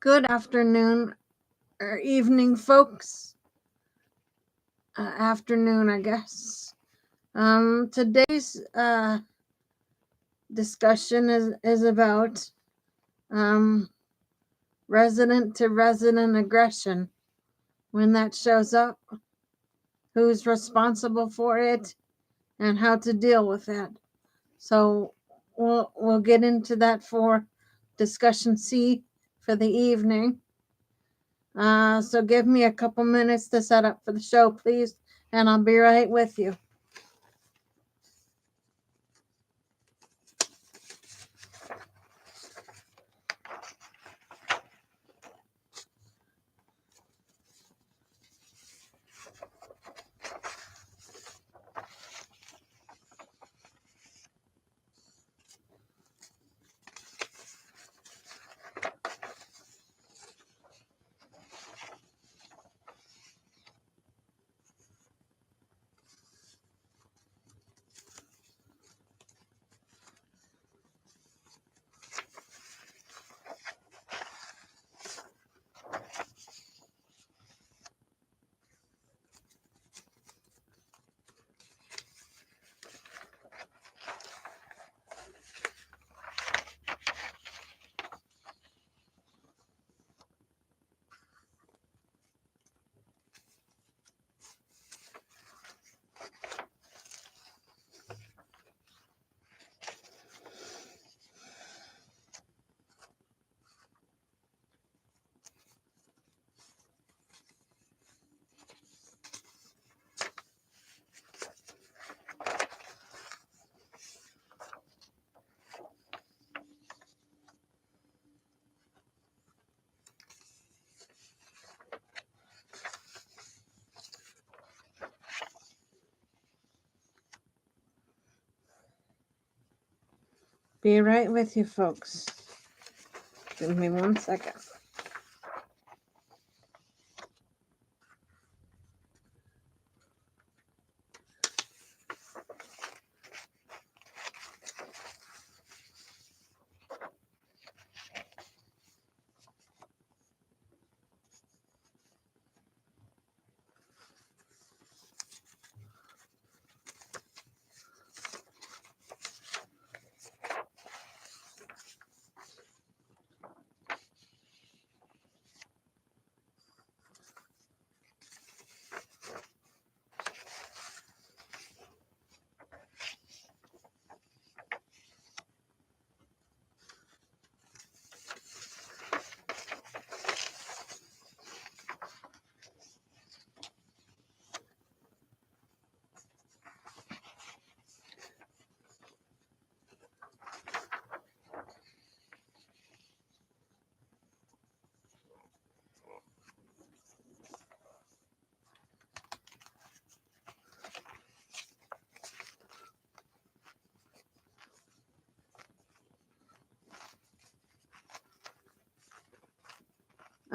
Good afternoon or evening, folks. Afternoon, I guess. Today's discussion is about resident to resident aggression. When that shows up, who's responsible for it, and how to deal with that. So we'll get into that for discussion C for the evening. So give me a couple minutes to set up for the show, please, and I'll be right with you. Be right with you, folks. Give me 1 second.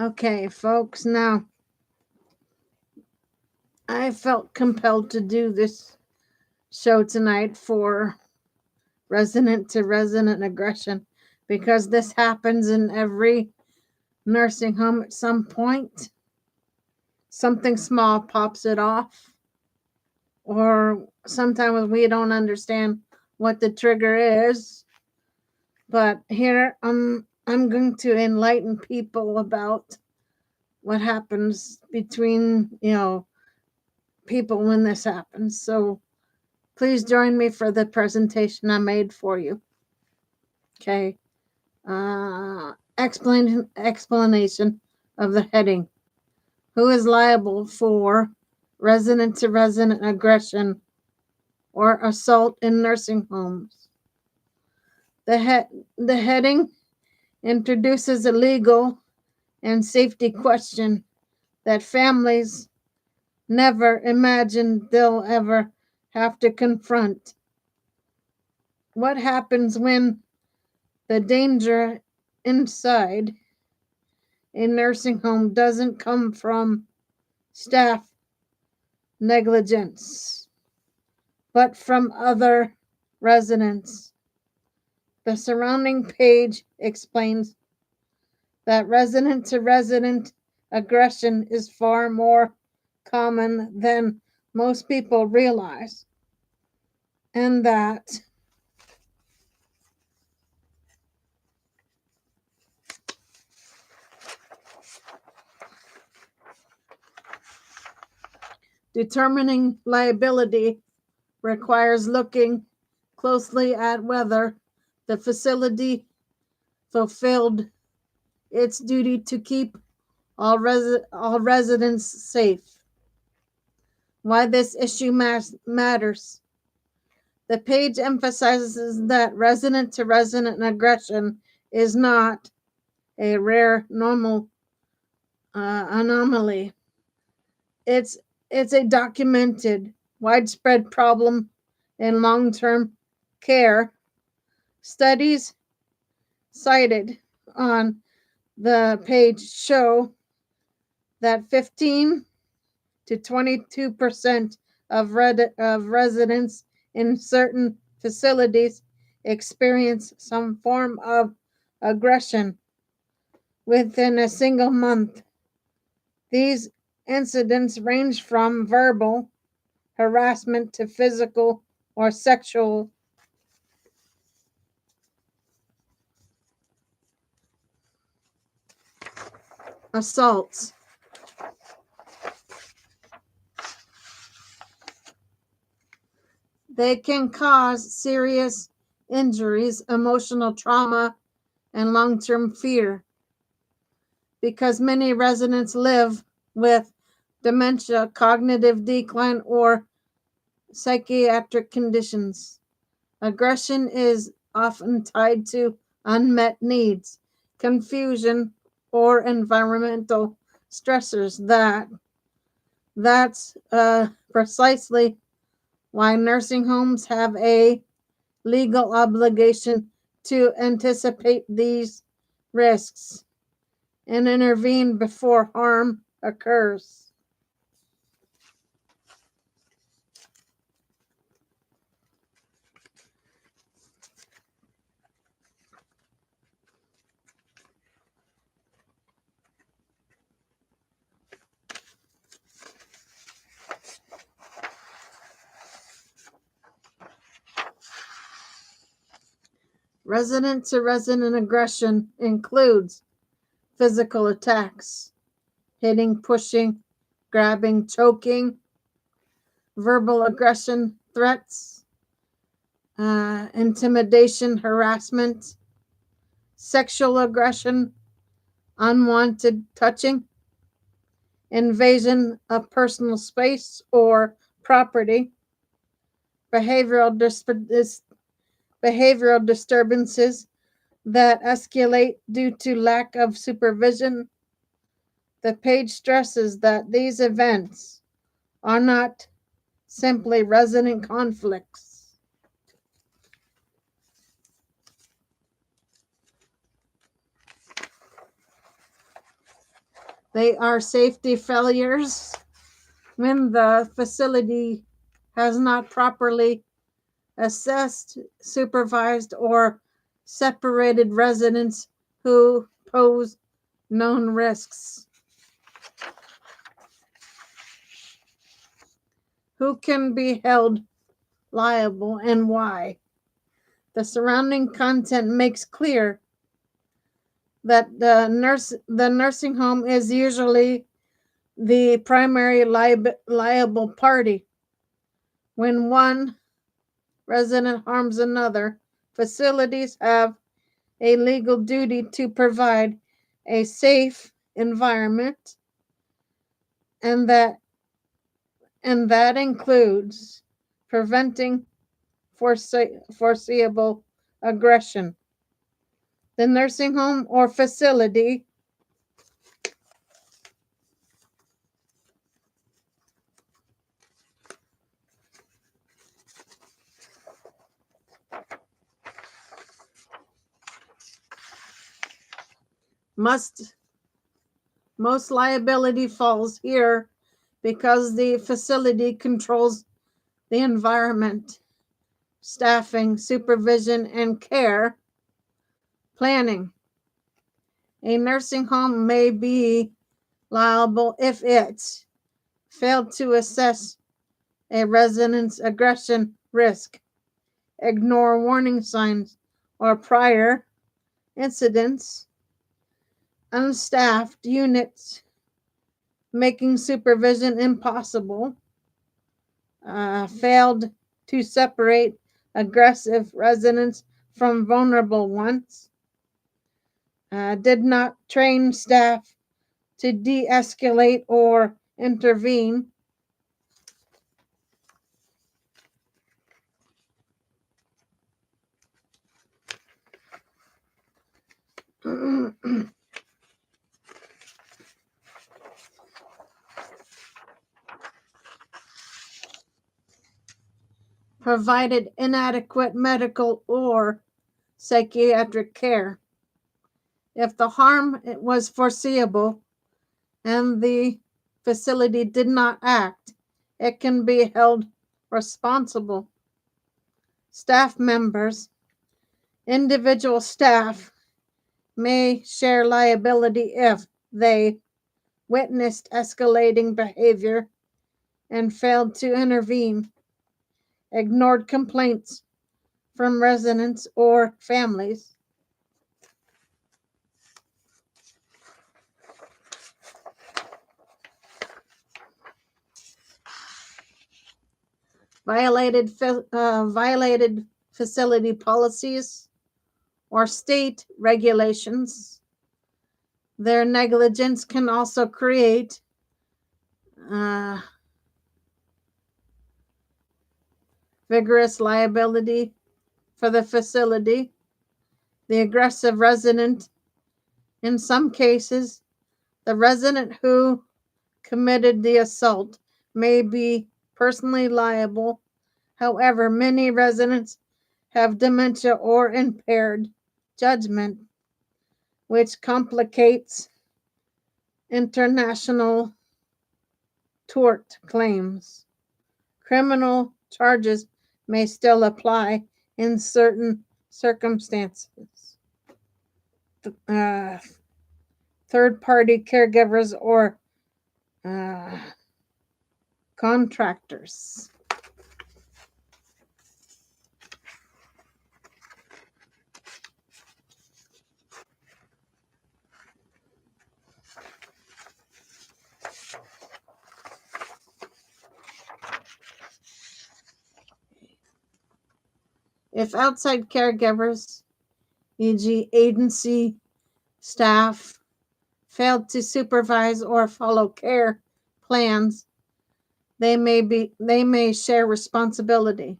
Okay, folks, now I felt compelled to do this show tonight for resident to resident aggression because this happens in every nursing home at some point. Something small pops it off, or sometimes we don't understand what the trigger is. But here I'm going to enlighten people about what happens between, people when this happens. So please join me for the presentation I made for you. Okay. Explanation of the heading. Who is liable for resident to resident aggression or assault in nursing homes? The heading introduces a legal and safety question that families never imagined they'll ever have to confront. What happens when the danger inside a nursing home doesn't come from staff negligence, but from other residents? The surrounding page explains that resident to resident aggression is far more common than most people realize, and that determining liability requires looking closely at whether the facility fulfilled its duty to keep all residents safe. Why this issue matters. The page emphasizes that resident to resident aggression is not a rare normal anomaly. It's a documented widespread problem in long-term care. Studies cited on the page show that 15 to 22% of residents in certain facilities experience some form of aggression within a single month. These incidents range from verbal harassment to physical or sexual assaults. They can cause serious injuries, emotional trauma, and long term fear because many residents live with dementia, cognitive decline, or psychiatric conditions. Aggression is often tied to unmet needs, confusion, or environmental stressors. That's precisely why nursing homes have a legal obligation to anticipate these risks and intervene before harm occurs. Resident to resident aggression includes physical attacks, hitting, pushing, grabbing, choking, verbal aggression, threats, intimidation, harassment, sexual aggression, unwanted touching, invasion of personal space or property, behavioral, behavioral disturbances that escalate due to lack of supervision. The page stresses that these events are not simply resident conflicts. They are safety failures when the facility has not properly assessed, supervised, or separated residents who pose known risks. Who can be held liable and why? The surrounding content makes clear that the nursing home is usually the primary liable party. When one resident harms another, facilities have a legal duty to provide a safe environment, and that includes preventing foreseeable aggression. The nursing home or facility must most liability falls here because the facility controls the environment, staffing, supervision, and care planning. A nursing home may be liable if it failed to assess a resident's aggression risk, ignore warning signs or prior incidents, unstaffed units making supervision impossible, failed to separate aggressive residents from vulnerable ones, did not train staff to de escalate or intervene. Provided inadequate medical or psychiatric care. If the harm was foreseeable and the facility did not act, it can be held responsible. Staff members, individual staff may share liability if they witnessed escalating behavior and failed to intervene, ignored complaints from residents or families, violated facility policies or state regulations. Their negligence can also create vigorous liability for the facility. The aggressive resident, in some cases, the resident who committed the assault may be personally liable. However, many residents have dementia or impaired judgment, which complicates international tort claims. Criminal charges may still apply in certain circumstances. Third-party caregivers or contractors. If outside caregivers, e.g., agency staff, failed to supervise or follow care plans, they may share responsibility.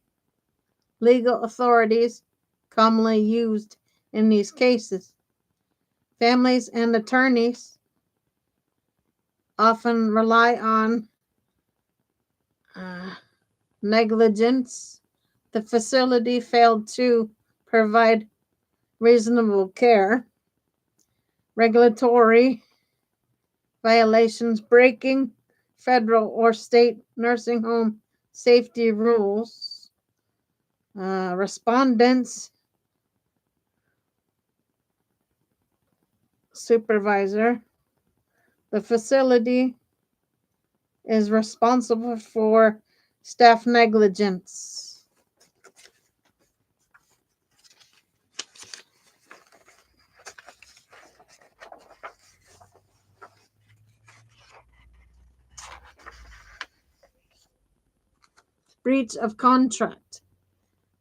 Legal authorities commonly used in these cases. Families and attorneys often rely on negligence. The facility failed to provide reasonable care. Regulatory violations, breaking federal or state nursing home safety rules. Respondents, supervisor. The facility is responsible for staff negligence. Breach of contract,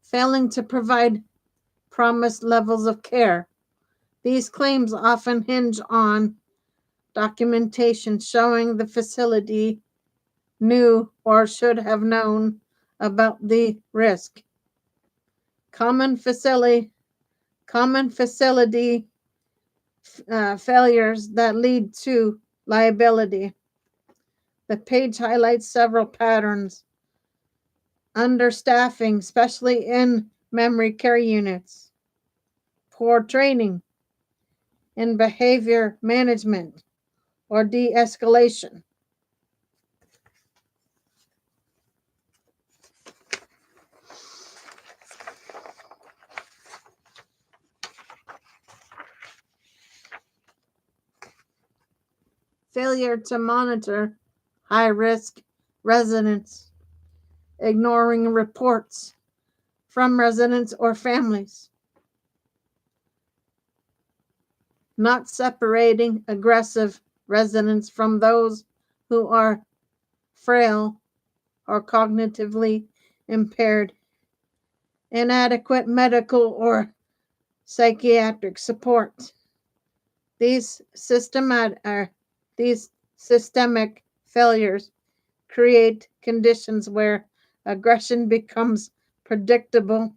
failing to provide promised levels of care. These claims often hinge on documentation showing the facility knew or should have known about the risk. Common facility failures that lead to liability. The page highlights several patterns. Understaffing, especially in memory care units. Poor training in behavior management or de-escalation. failure to monitor high-risk residents, ignoring reports from residents or families, not separating aggressive residents from those who are frail or cognitively impaired, inadequate medical or psychiatric support. These systemic failures create conditions where aggression becomes predictable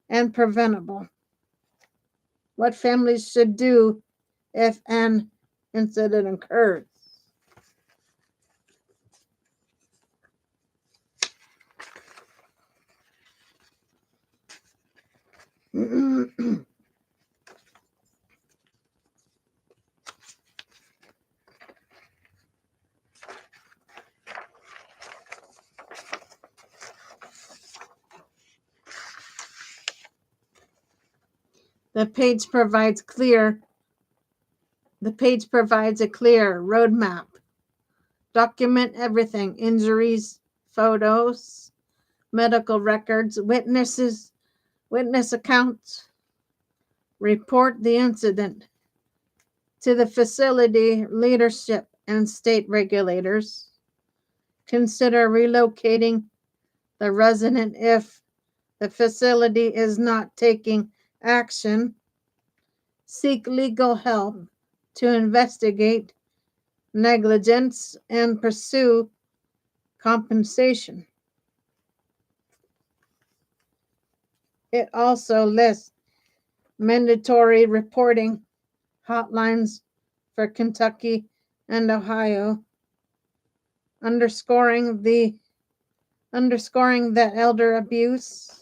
and preventable. What families should do if an incident occurs. The page provides a clear roadmap. Document everything: injuries, photos, medical records, witness accounts. Report the incident to the facility leadership and state regulators. Consider relocating the resident if the facility is not taking action. Seek legal help to investigate negligence and pursue compensation. It also lists mandatory reporting hotlines for Kentucky and Ohio, underscoring that elder abuse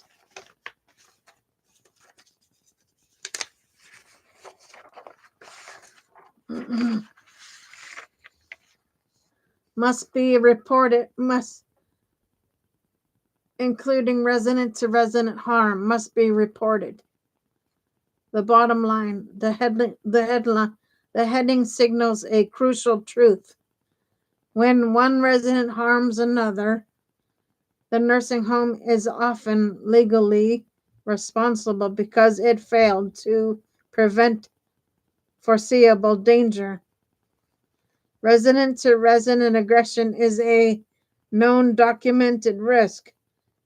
must be reported, including resident to resident harm, must be reported. The bottom line, the heading signals a crucial truth. When one resident harms another, the nursing home is often legally responsible because it failed to prevent foreseeable danger. Resident to resident aggression is a known documented risk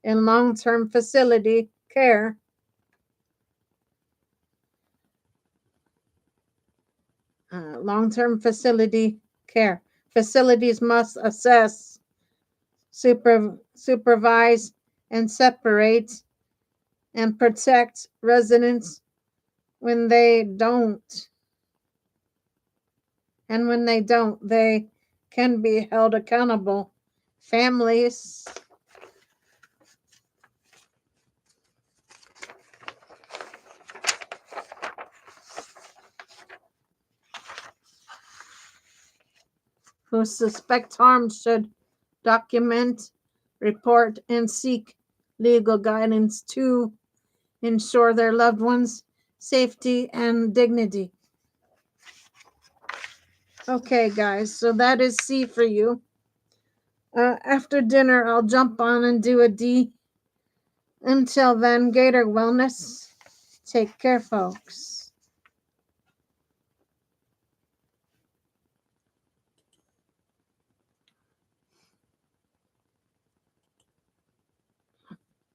in long-term facility care. Facilities must assess, supervise, and separate and protect residents. When they don't, they can be held accountable. Families who suspect harm should document, report, and seek legal guidance to ensure their loved ones' safety and dignity. Okay, guys, so that is C for you. After dinner, I'll jump on and do a D. Until then, Gator Wellness. Take care, folks.